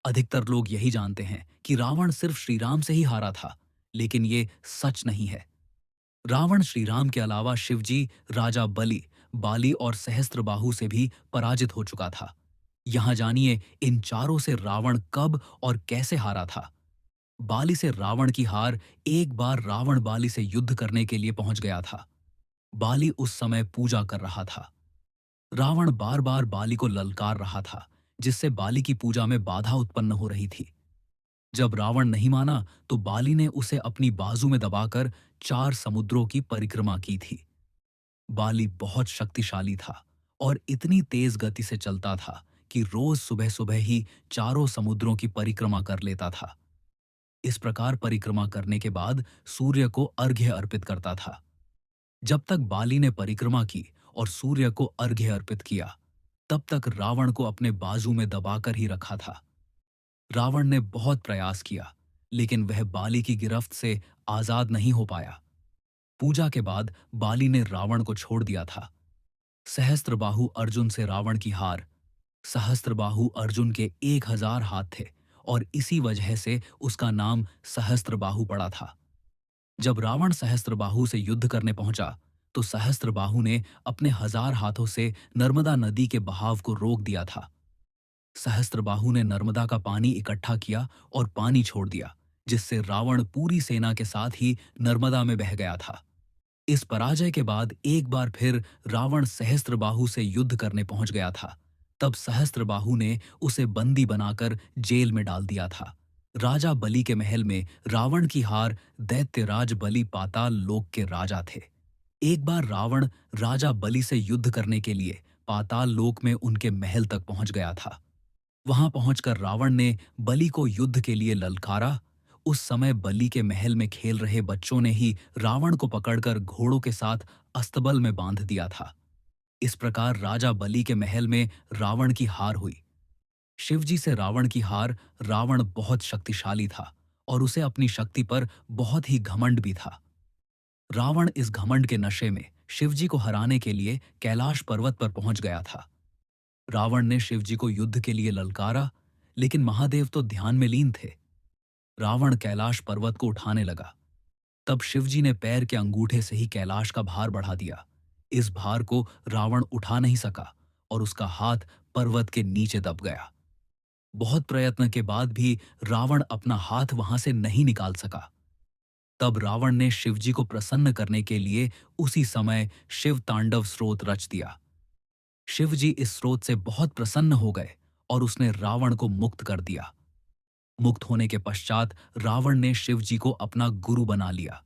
अधिकतर लोग यही जानते हैं कि रावण सिर्फ श्री राम से ही हारा था, लेकिन ये सच नहीं है। रावण श्री राम के अलावा शिवजी, राजा बलि, बाली और सहस्त्रबाहु से भी पराजित हो चुका था। यहां जानिए इन चारों से रावण कब और कैसे हारा था। बाली से रावण की हार। एक बार रावण बाली से युद्ध करने के लिए पहुंच गया था। बाली उस समय पूजा कर रहा था। रावण बार बार बाली को ललकार रहा था, जिससे बाली की पूजा में बाधा उत्पन्न हो रही थी। जब रावण नहीं माना तो बाली ने उसे अपनी बाजू में दबाकर 4 समुद्रों की परिक्रमा की थी। बाली बहुत शक्तिशाली था और इतनी तेज गति से चलता था कि रोज सुबह सुबह ही 4 समुद्रों की परिक्रमा कर लेता था। इस प्रकार परिक्रमा करने के बाद सूर्य को अर्घ्य अर्पित करता था। जब तक बाली ने परिक्रमा की और सूर्य को अर्घ्य अर्पित किया, तब तक रावण को अपने बाजू में दबाकर ही रखा था। रावण ने बहुत प्रयास किया, लेकिन वह बाली की गिरफ्त से आजाद नहीं हो पाया। पूजा के बाद बाली ने रावण को छोड़ दिया था। सहस्त्रबाहु अर्जुन से रावण की हार। सहस्त्रबाहु अर्जुन के 1000 हाथ थे और इसी वजह से उसका नाम सहस्त्रबाहु पड़ा था। जब रावण सहस्त्रबाहु से युद्ध करने पहुंचा, तो सहस्त्रबाहु ने अपने 1000 हाथों से नर्मदा नदी के बहाव को रोक दिया था। सहस्त्रबाहु ने नर्मदा का पानी इकट्ठा किया और पानी छोड़ दिया, जिससे रावण पूरी सेना के साथ ही नर्मदा में बह गया था। इस पराजय के बाद एक बार फिर रावण सहस्त्रबाहु से युद्ध करने पहुंच गया था। तब सहस्त्रबाहु ने उसे बंदी बनाकर जेल में डाल दिया था। राजा बलि के महल में रावण की हार। दैत्यराज बलि पाताल लोक के राजा थे। एक बार रावण राजा बलि से युद्ध करने के लिए पाताल लोक में उनके महल तक पहुंच गया था। वहां पहुंचकर रावण ने बलि को युद्ध के लिए ललकारा। उस समय बलि के महल में खेल रहे बच्चों ने ही रावण को पकड़कर घोड़ों के साथ अस्तबल में बांध दिया था। इस प्रकार राजा बलि के महल में रावण की हार हुई। शिवजी से रावण की हार। रावण बहुत शक्तिशाली था और उसे अपनी शक्ति पर बहुत ही घमंड भी था। रावण इस घमंड के नशे में शिवजी को हराने के लिए कैलाश पर्वत पर पहुंच गया था। रावण ने शिवजी को युद्ध के लिए ललकारा, लेकिन महादेव तो ध्यान में लीन थे। रावण कैलाश पर्वत को उठाने लगा। तब शिवजी ने पैर के अंगूठे से ही कैलाश का भार बढ़ा दिया। इस भार को रावण उठा नहीं सका और उसका हाथ पर्वत के नीचे दब गया। बहुत प्रयत्न के बाद भी रावण अपना हाथ वहां से नहीं निकाल सका। तब रावण ने शिवजी को प्रसन्न करने के लिए उसी समय शिव तांडव स्रोत रच दिया। शिवजी इस स्रोत से बहुत प्रसन्न हो गए और उसने रावण को मुक्त कर दिया। मुक्त होने के पश्चात रावण ने शिवजी को अपना गुरु बना लिया।